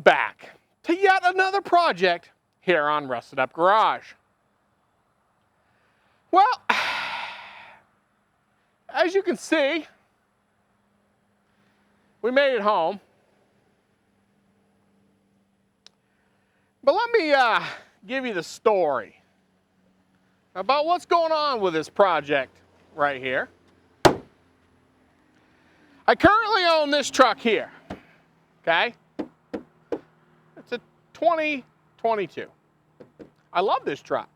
back to yet another project here on Rusted Up Garage. Well, as you can see, we made it home. But let me give you the story about what's going on with this project right here. I currently own this truck here, okay? It's a 2022. I love this truck.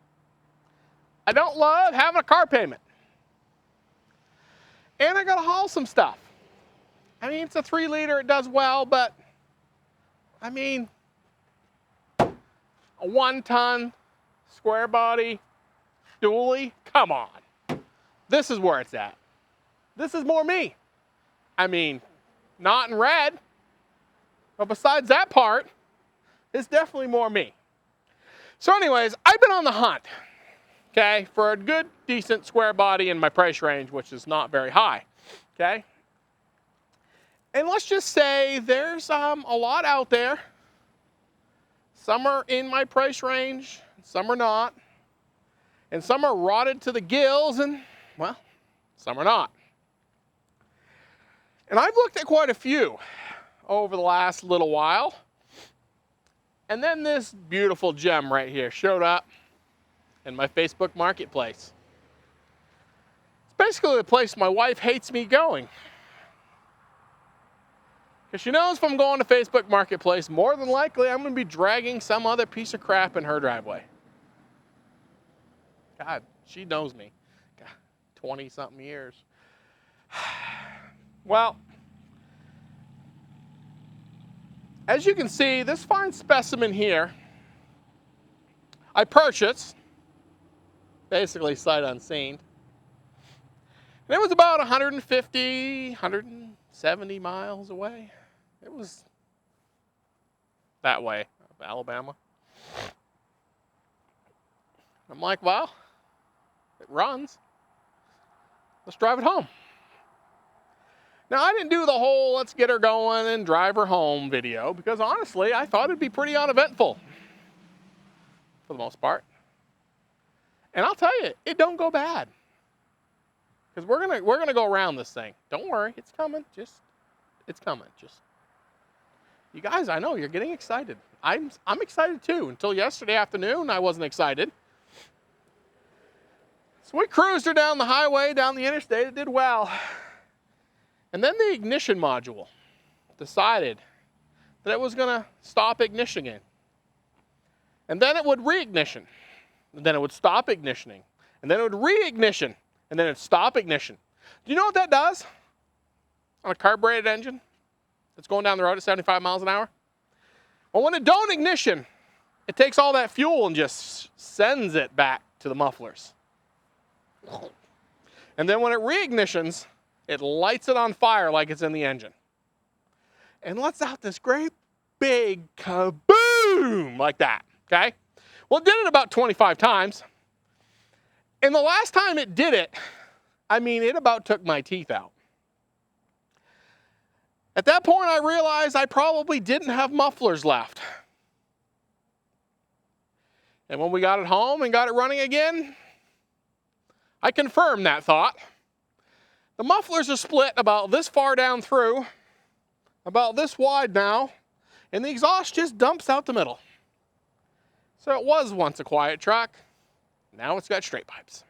I don't love having a car payment. And I gotta haul some stuff. I mean, it's a 3-liter, it does well, but I mean, a 1-ton square body dually, come on. This is where it's at. This is more me. I mean, not in red, but besides that part, it's definitely more me. So anyways, I've been on the hunt, okay, for a good, decent square body in my price range, which is not very high, okay? And let's just say there's a lot out there. Some are in my price range, some are not. And some are rotted to the gills, and, well, some are not. And I've looked at quite a few over the last little while. And then this beautiful gem right here showed up in my Facebook Marketplace. It's basically the place my wife hates me going. Because she knows if I'm going to Facebook Marketplace, more than likely I'm going to be dragging some other piece of crap in her driveway. God, she knows me. 20-something years. Well, as you can see, this fine specimen here, I purchased, basically sight unseen. And it was about 150, 170 miles away. It was that way, Alabama. I'm like, well, it runs. Let's drive it home. Now, I didn't do the whole let's get her going and drive her home video because honestly, I thought it'd be pretty uneventful for the most part. And I'll tell you, it don't go bad. Because we're gonna go around this thing. Don't worry, it's coming. It's coming. You guys, I know you're getting excited. I'm excited too. Until yesterday afternoon, I wasn't excited. So we cruised her down the highway, down the interstate. It did well. And then the ignition module decided that it was going to stop ignitioning. And then it would reignition. And then it would stop ignitioning. And then it would reignition. And then it would stop ignition. Do you know what that does on a carbureted engine that's going down the road at 75 miles an hour? Well, when it don't ignition, it takes all that fuel and just sends it back to the mufflers. And then when it reignitions, it lights it on fire like it's in the engine. And lets out this great big kaboom like that, okay? Well, it did it about 25 times. And the last time it did it, I mean, it about took my teeth out. At that point, I realized I probably didn't have mufflers left. And when we got it home and got it running again, I confirmed that thought. The mufflers are split about this far down through, about this wide now, and the exhaust just dumps out the middle. So it was once a quiet truck. Now it's got straight pipes.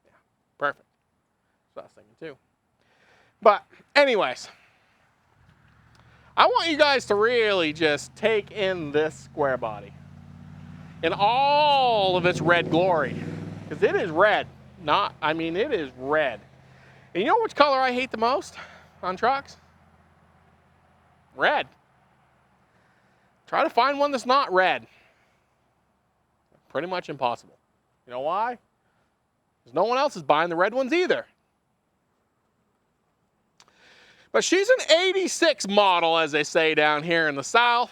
Yeah, perfect. That's what I was thinking too. But anyways, I want you guys to really just take in this square body in all of its red glory. Because it is red. It is red. And you know which color I hate the most on trucks? Red. Try to find one that's not red. Pretty much impossible. You know why? Because no one else is buying the red ones either. But she's an 86 model, as they say down here in the South,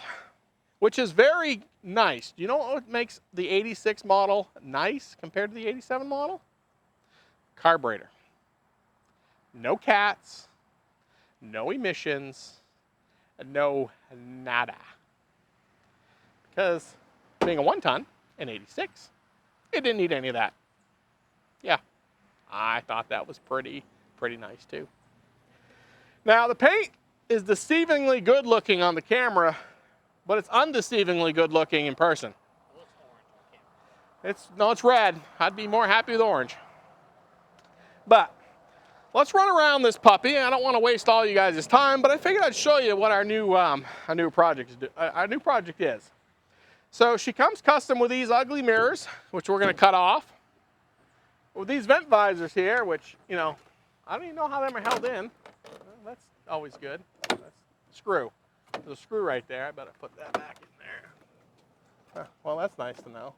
which is very nice. Do you know what makes the 86 model nice compared to the 87 model? Carburetor. No cats, no emissions, No, nada. Because being a 1-ton in 86, it didn't need any of that. Yeah, I thought that was pretty nice too. Now the paint is deceivingly good looking on the camera, but it's undeceivingly good looking in person. It looks orange on camera. It's red. I'd be more happy with orange. But let's run around this puppy. I don't want to waste all you guys' time, but I figured I'd show you what our new project is. So she comes custom with these ugly mirrors, which we're going to cut off. With these vent visors here, which, you know, I don't even know how them are held in. Well, that's always good. That's a screw. There's a screw right there. I better put that back in there. Well, that's nice to know.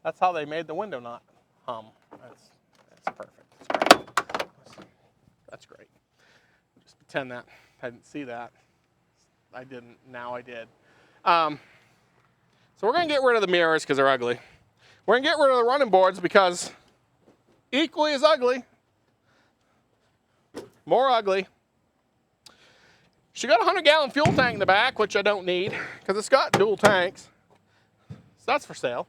That's how they made the window not hum. That's perfect. That's great. Just pretend that I didn't see that. I didn't. Now I did. So we're going to get rid of the mirrors because they're ugly. We're going to get rid of the running boards because equally as ugly, more ugly. She got a 100-gallon fuel tank in the back, which I don't need because it's got dual tanks. So that's for sale.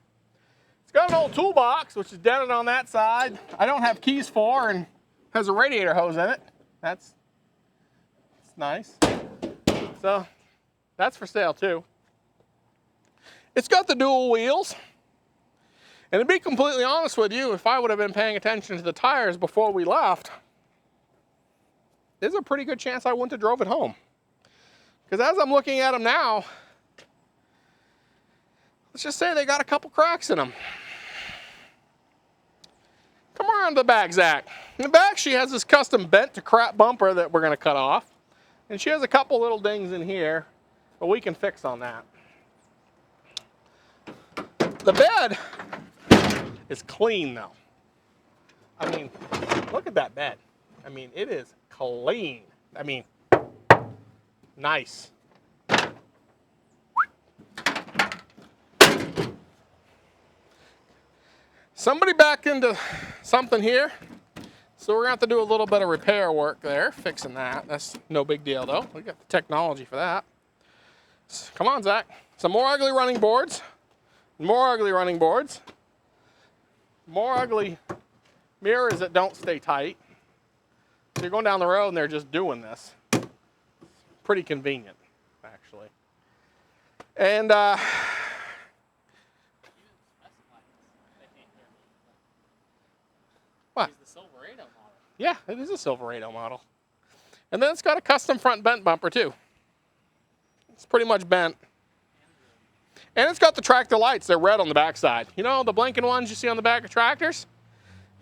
It's got an old toolbox, which is dented on that side. I don't have keys for, and has a radiator hose in it. That's nice. So that's for sale too. It's got the dual wheels. And to be completely honest with you, if I would have been paying attention to the tires before we left, there's a pretty good chance I wouldn't have drove it home. Because as I'm looking at them now, let's just say they got a couple cracks in them. Come around to the back, Zach. In the back, she has this custom bent to crap bumper that we're going to cut off. And she has a couple little dings in here, but we can fix on that. The bed is clean though. I mean, look at that bed. I mean, it is clean. I mean, nice. Somebody backed into something here. So we're gonna have to do a little bit of repair work there, fixing that. That's no big deal though. We got the technology for that. Come on, Zach. Some more ugly running boards. More ugly running boards. More ugly mirrors that don't stay tight. So you're going down the road and they're just doing this. Pretty convenient, actually. And what? It's the Silverado model. Yeah, it is a Silverado model. And then it's got a custom front bent bumper too. It's pretty much bent. And it's got the tractor lights. They're red on the backside. You know, the blinking ones you see on the back of tractors?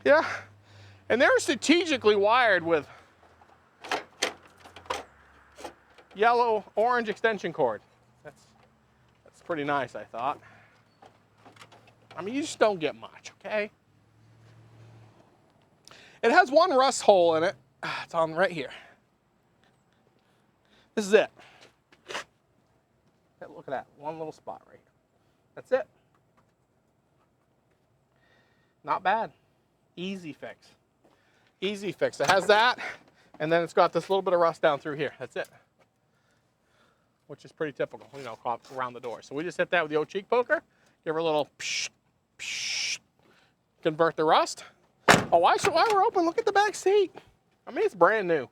Yeah. And they're strategically wired with yellow, orange extension cord. That's pretty nice, I thought. I mean, you just don't get much, okay? It has one rust hole in it. It's on right here. This is it. Look at that, one little spot right here. That's it. Not bad. Easy fix. Easy fix. It has that, and then it's got this little bit of rust down through here. That's it. Which is pretty typical, you know, around the door. So we just hit that with the old cheek poker. Give her a little psh, psh, convert the rust. Oh, while we're open, look at the back seat. I mean, it's brand new.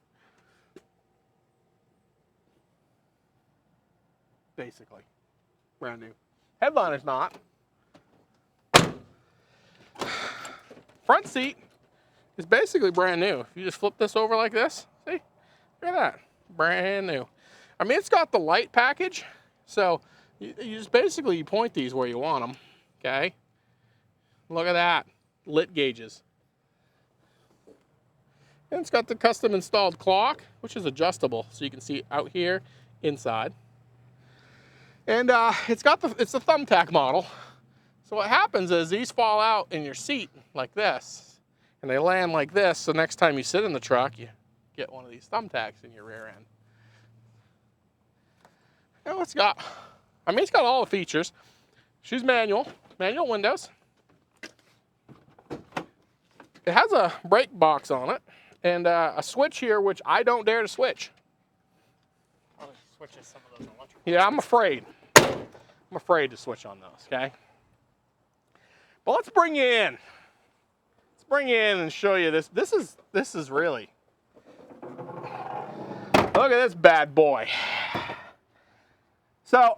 Basically, brand new. Headliner's not. Front seat is basically brand new. If you just flip this over like this, see, look at that, brand new. I mean, it's got the light package, so you just basically you point these where you want them. Okay, look at that, lit gauges. And it's got the custom installed clock, which is adjustable, so you can see out here, inside. And it's a thumbtack model. So what happens is these fall out in your seat like this, and they land like this. So next time you sit in the truck, you get one of these thumbtacks in your rear end. And it's got all the features. She's manual windows. It has a brake box on it, and a switch here, which I don't dare to switch. I'll switches some of those electric. Yeah, I'm afraid. I'm afraid to switch on those, okay? But let's bring you in. Let's bring you in and show you this. This is really, look at this bad boy. So,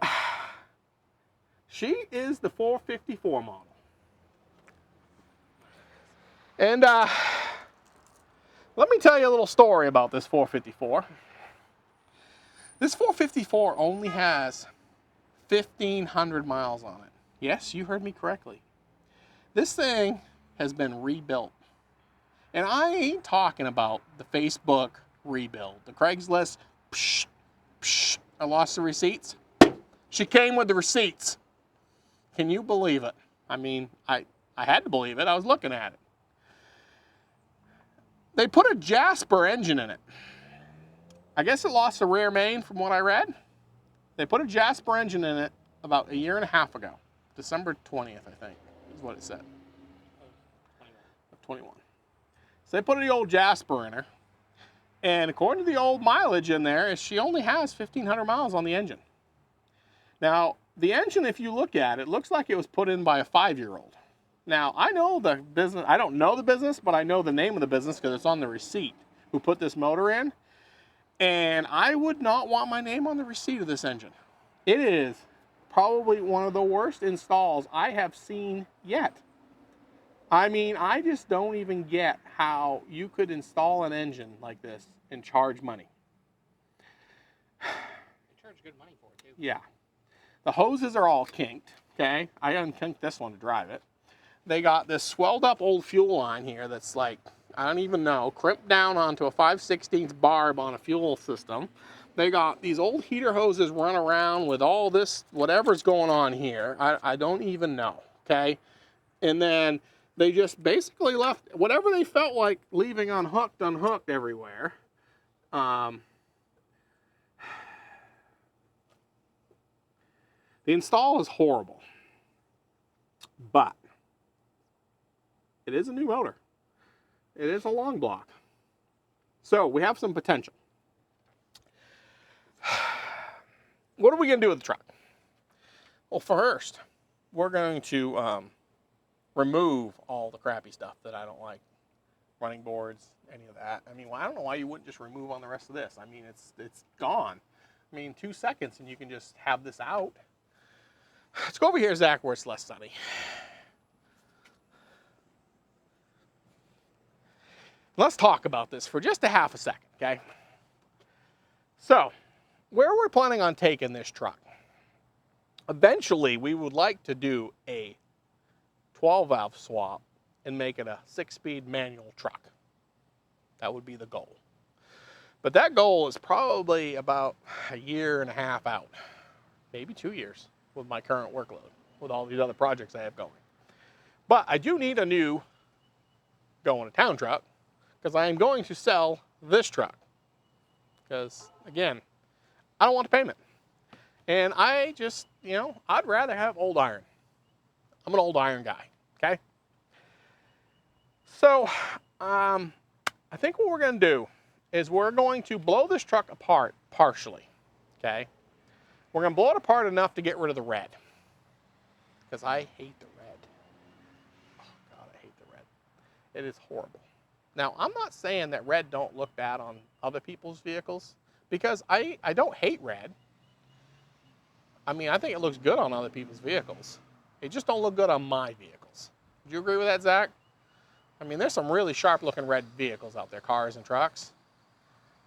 she is the 454 model. And let me tell you a little story about this 454. This 454 only has 1,500 miles on it. Yes, you heard me correctly. This thing has been rebuilt. And I ain't talking about the Facebook rebuild, the Craigslist, psh, psh, I lost the receipts. She came with the receipts. Can you believe it? I mean, I had to believe it. I was looking at it. They put a Jasper engine in it. I guess it lost a rear main from what I read. They put a Jasper engine in it about 1.5 years ago. December 20th, I think, is what it said. 21. So they put the old Jasper in her. And according to the old mileage in there, she only has 1,500 miles on the engine. Now, the engine, if you look at it, looks like it was put in by a 5-year-old. Now, I know the business, I don't know the business, but I know the name of the business because it's on the receipt who put this motor in. And I would not want my name on the receipt of this engine. It is probably one of the worst installs I have seen yet. I mean, I just don't even get how you could install an engine like this and charge money. They charge good money for it, too. Yeah. The hoses are all kinked, okay? I unkinked this one to drive it. They got this swelled up old fuel line here that's like, I don't even know, crimped down onto a 5/16 barb on a fuel system. They got these old heater hoses run around with all this, whatever's going on here. I don't even know, okay? And then they just basically left whatever they felt like leaving unhooked everywhere. The install is horrible, but it is a new motor. It is a long block. So we have some potential. What are we going to do with the truck? Well, first, we're going to remove all the crappy stuff that I don't like. Running boards, any of that. I mean, well, I don't know why you wouldn't just remove on the rest of this. I mean, it's gone. I mean, 2 seconds and you can just have this out. Let's go over here, Zach, where it's less sunny. Let's talk about this for just a half a second, okay? So, where we're planning on taking this truck, eventually we would like to do a 12-valve swap and make it a 6-speed manual truck. That would be the goal. But that goal is probably about 1.5 years out, maybe 2 years with my current workload, with all these other projects I have going. But I do need a new going to town truck, because I am going to sell this truck. Because, again, I don't want the payment. And I just, you know, I'd rather have old iron. I'm an old iron guy, okay? So, I think what we're going to do is we're going to blow this truck apart partially, okay? We're going to blow it apart enough to get rid of the red. Because I hate the red. Oh, God, I hate the red. It is horrible. Now, I'm not saying that red don't look bad on other people's vehicles, because I don't hate red. I mean, I think it looks good on other people's vehicles. It just don't look good on my vehicles. Would you agree with that, Zach? I mean, there's some really sharp-looking red vehicles out there, cars and trucks.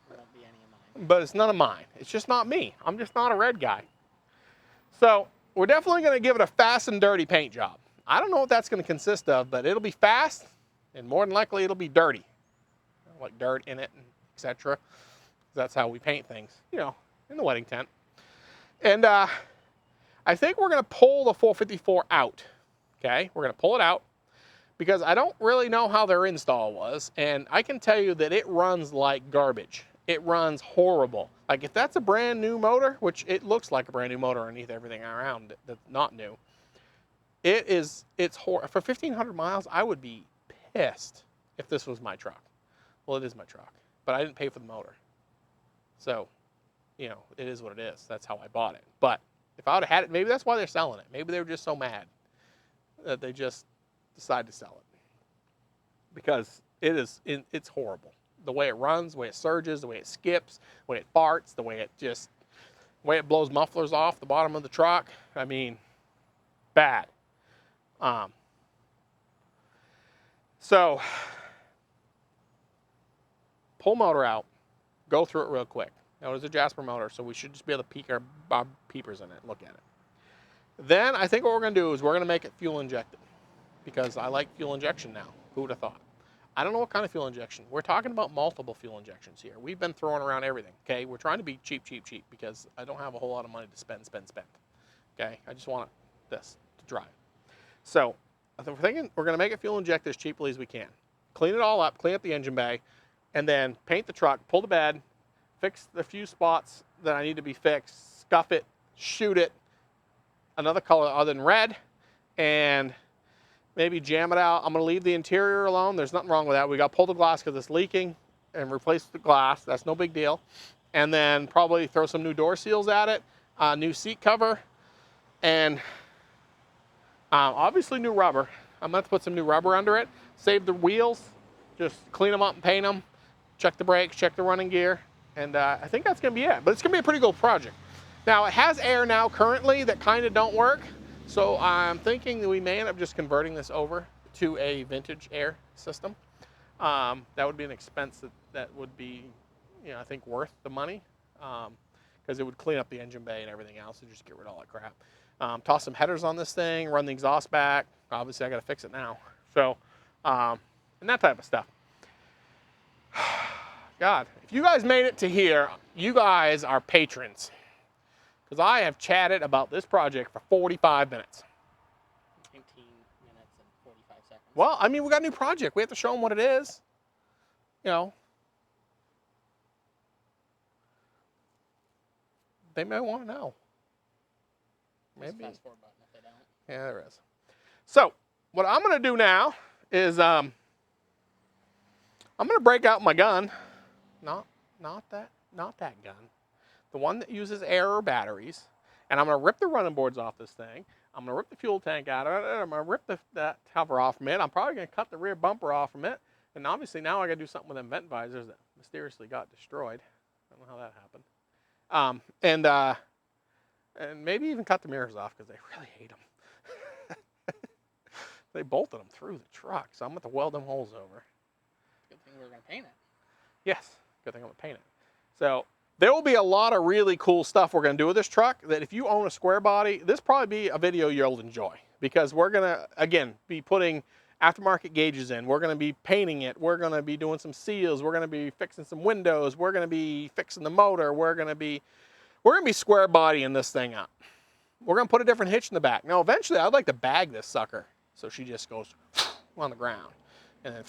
There won't be any of mine. But it's none of mine. It's just not me. I'm just not a red guy. So, we're definitely going to give it a fast and dirty paint job. I don't know what that's going to consist of, but it'll be fast. And more than likely, it'll be dirty, like dirt in it, etc. That's how we paint things, you know, in the wedding tent. And I think we're going to pull the 454 out, okay? We're going to pull it out because I don't really know how their install was, and I can tell you that it runs like garbage. It runs horrible. Like, if that's a brand new motor, which it looks like a brand new motor underneath everything around it that's not new, it's horrible. For 1,500 miles, I would be pissed if this was my truck. Well, it is my truck, but I didn't pay for the motor. So, you know, it is what it is. That's how I bought it. But if I would have had it, maybe that's why they're selling it. Maybe they were just so mad that they just decided to sell it. Because it's horrible. The way it runs, the way it surges, the way it skips, the way it farts, the way it blows mufflers off the bottom of the truck. I mean, bad. So, pull motor out, go through it real quick. Now, there's a Jasper motor, so we should just be able to peek our peepers in it and look at it. Then, I think what we're going to do is we're going to make it fuel injected, because I like fuel injection now. Who would have thought? I don't know what kind of fuel injection. We're talking about multiple fuel injections here. We've been throwing around everything, okay? We're trying to be cheap, because I don't have a whole lot of money to spend, okay? I just want this to drive. So, we're thinking we're going to make it fuel injected as cheaply as we can. Clean it all up, clean up the engine bay, and then paint the truck, pull the bed, fix the few spots that I need to be fixed, scuff it, shoot it, another color other than red, and maybe jam it out. I'm going to leave the interior alone. There's nothing wrong with that. We got to pull the glass because it's leaking and replace the glass. That's no big deal. And then probably throw some new door seals at it, new seat cover, and obviously new rubber. I'm going to put some new rubber under it. Save the wheels. Just clean them up and paint them. Check the brakes, check the running gear. And I think that's going to be it. But it's going to be a pretty good project. Now, it has air now currently that kind of don't work. So I'm thinking that we may end up just converting this over to a vintage air system. That would be an expense that would be, you know, I think worth the money, because it would clean up the engine bay and everything else and just get rid of all that crap. Toss some headers on this thing, run the exhaust back. Obviously, I got to fix it now. So, and that type of stuff. God, if you guys made it to here, you guys are patrons. Because I have chatted about this project for 45 minutes. 19 minutes and 45 seconds. Well, I mean, we got a new project. We have to show them what it is. You know. They may want to know. Maybe. Fast forward button if they don't. Yeah, there is. So, what I'm going to do now is I'm going to break out my gun. Not that gun. The one that uses air or batteries. And I'm going to rip the running boards off this thing. I'm going to rip the fuel tank out of it. I'm going to rip that cover off from it. I'm probably going to cut the rear bumper off from it. And obviously now I got to do something with them vent visors that mysteriously got destroyed. I don't know how that happened. And maybe even cut the mirrors off because they really hate them. They bolted them through the truck, so I'm going to weld them holes over. Good thing we're going to paint it. Yes, good thing I'm going to paint it. So there will be a lot of really cool stuff we're going to do with this truck that if you own a square body, this probably be a video you'll enjoy because we're going to, again, be putting aftermarket gauges in. We're going to be painting it. We're going to be doing some seals. We're going to be fixing some windows. We're going to be fixing the motor. We're going to be square bodying this thing up. We're going to put a different hitch in the back. Now, eventually, I'd like to bag this sucker so she just goes on the ground and then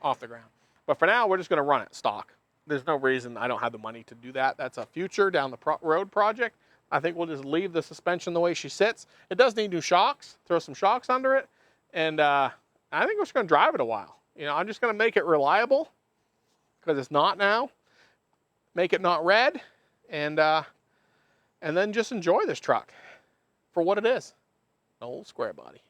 off the ground. But for now, we're just going to run it stock. There's no reason I don't have the money to do that. That's a future down the road project. I think we'll just leave the suspension the way she sits. It does need new shocks. Throw some shocks under it. And I think we're just going to drive it a while. You know, I'm just going to make it reliable because it's not now. Make it not red. And then just enjoy this truck for what it is. An old square body.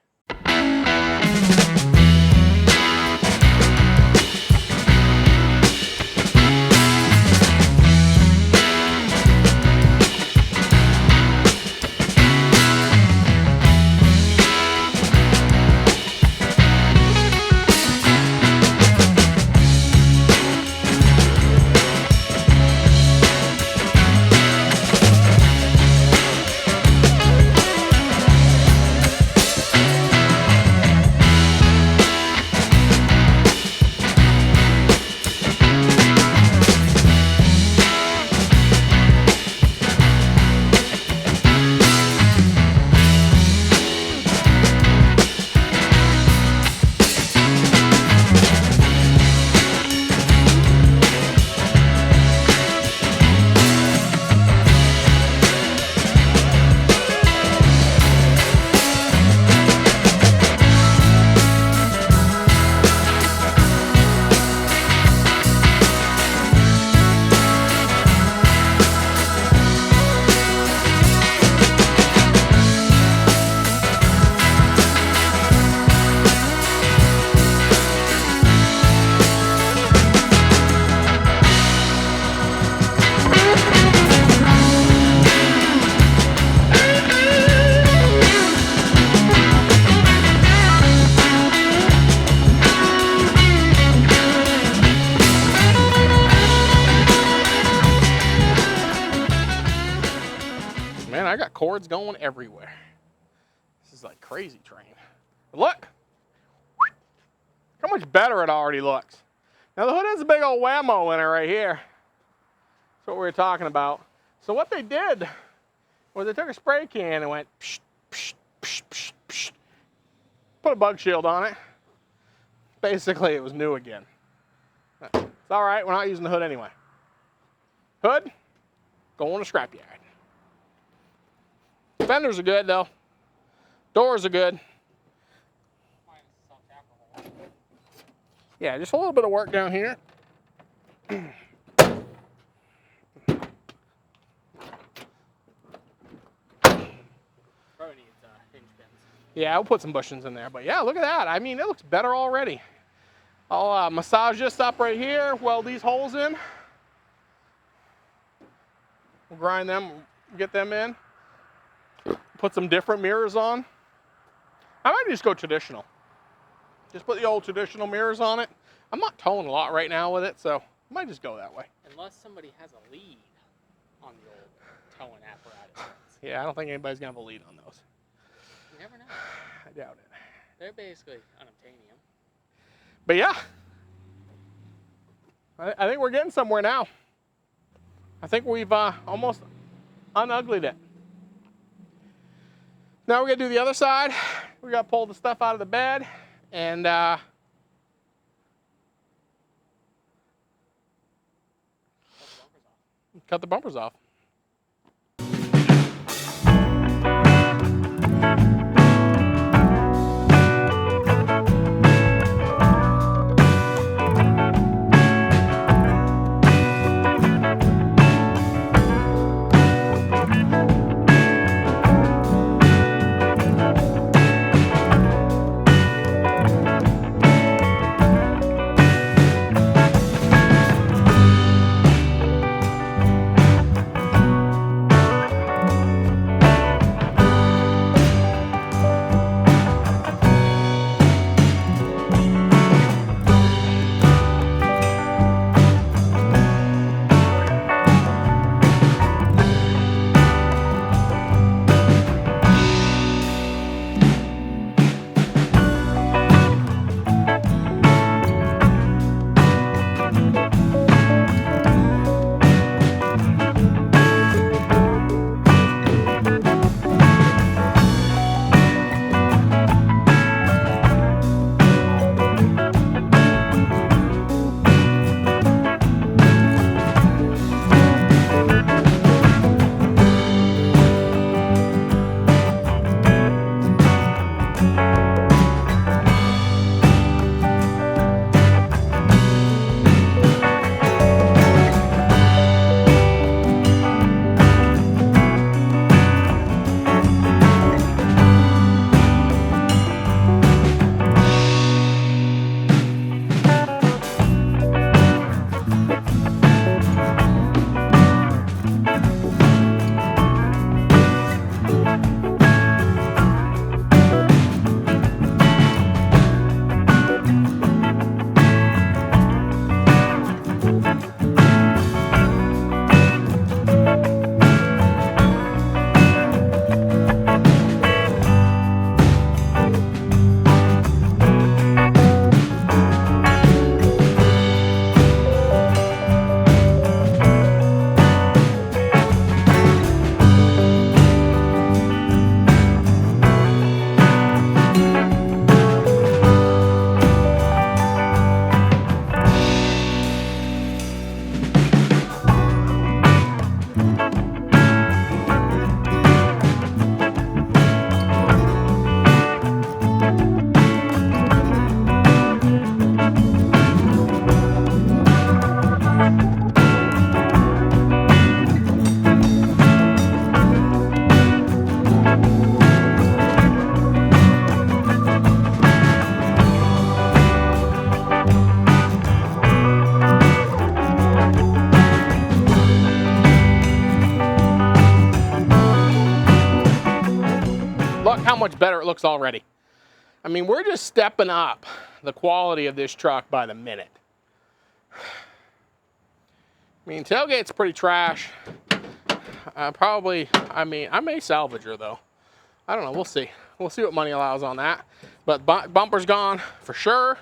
boards going everywhere. This is like crazy train. But look, how much better it already looks. Now the hood has a big old whammo in it right here. That's what we were talking about. So what they did was they took a spray can and went psh, psh, psh, psh, psh, put a bug shield on it. Basically, it was new again. It's all right. We're not using the hood anyway. Hood, going to scrapyard. Fenders are good though. Doors are good. Yeah, just a little bit of work down here. Probably needs hinge pins. Yeah, I'll put some bushings in there. But yeah, look at that. I mean, it looks better already. I'll massage this up right here, weld these holes in. We'll grind them, get them in. Put some different mirrors on. I might just go traditional. Just put the old traditional mirrors on it. I'm not towing a lot right now with it, so I might just go that way. Unless somebody has a lead on the old towing apparatus. Yeah, I don't think anybody's gonna have a lead on those. You never know. I doubt it. They're basically unobtainium. But yeah, I think we're getting somewhere now. I think we've almost unuglied it. Now we're gonna do the other side. We gotta pull the stuff out of the bed and cut the bumpers off. How much better it looks already. I mean, we're just stepping up the quality of this truck by the minute. I mean, tailgate's pretty trash. Probably, I mean, I may salvage her though. I don't know, we'll see. We'll see what money allows on that. But bumper's gone for sure.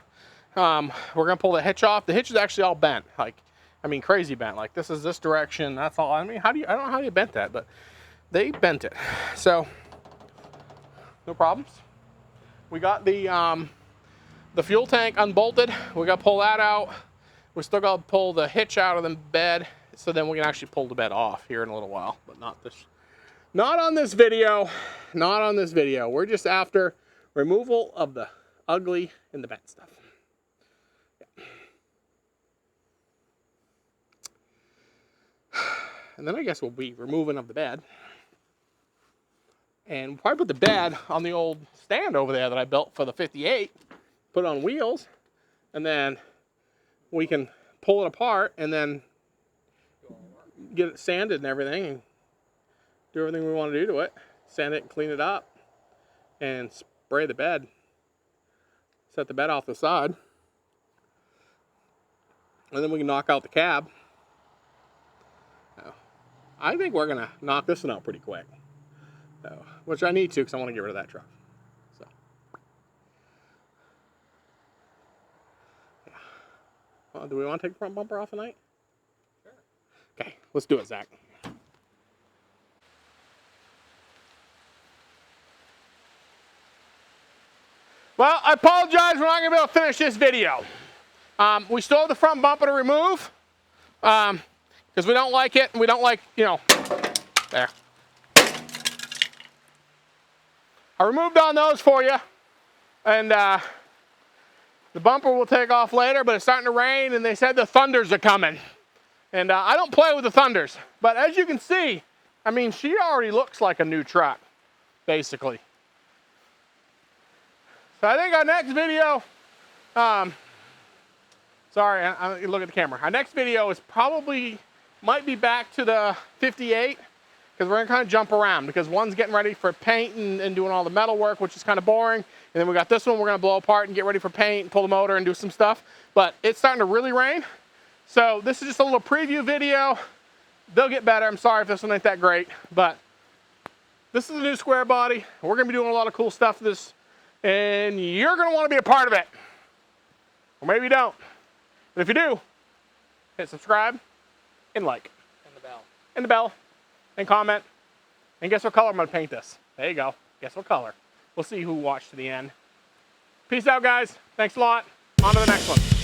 We're gonna pull the hitch off. The hitch is actually all bent. Like, I mean, crazy bent. Like this is this direction, that's all. I mean, I don't know how you bent that, but they bent it. So, no problems. We got the fuel tank unbolted. We got to pull that out. We still got to pull the hitch out of the bed, so then we can actually pull the bed off here in a little while, but not this. Not on this video. Not on this video. We're just after removal of the ugly and the bent stuff. Yeah. And then I guess we'll be removing of the bed. And we'll probably put the bed on the old stand over there that I built for the 58. Put it on wheels. And then we can pull it apart and then get it sanded and everything. And do everything we want to do to it. Sand it and clean it up. And spray the bed. Set the bed off the side. And then we can knock out the cab. I think we're going to knock this one out pretty quick. So, which I need to because I want to get rid of that truck. So, yeah. Well, do we want to take the front bumper off tonight? Sure. Okay, let's do it, Zach. Well, I apologize, we're not going to be able to finish this video. We still have the front bumper to remove because we don't like it, and we don't like, you know, there. I removed on those for you, and the bumper will take off later, but it's starting to rain, and they said the thunders are coming. And I don't play with the thunders, but as you can see, I mean, she already looks like a new truck, basically. So I think our next video, sorry, I look at the camera. Our next video is probably, might be back to the 58, because we're gonna kind of jump around, because one's getting ready for paint and doing all the metal work, which is kind of boring. And then we got this one we're gonna blow apart and get ready for paint and pull the motor and do some stuff. But it's starting to really rain. So this is just a little preview video. They'll get better. I'm sorry if this one ain't that great, but this is a new square body. We're gonna be doing a lot of cool stuff with this, and you're gonna wanna be a part of it. Or maybe you don't. But if you do, hit subscribe and like. And the bell. And the bell. And comment. And guess what color I'm gonna paint this? There you go. Guess what color? We'll see who watched to the end. Peace out, guys. Thanks a lot. On to the next one.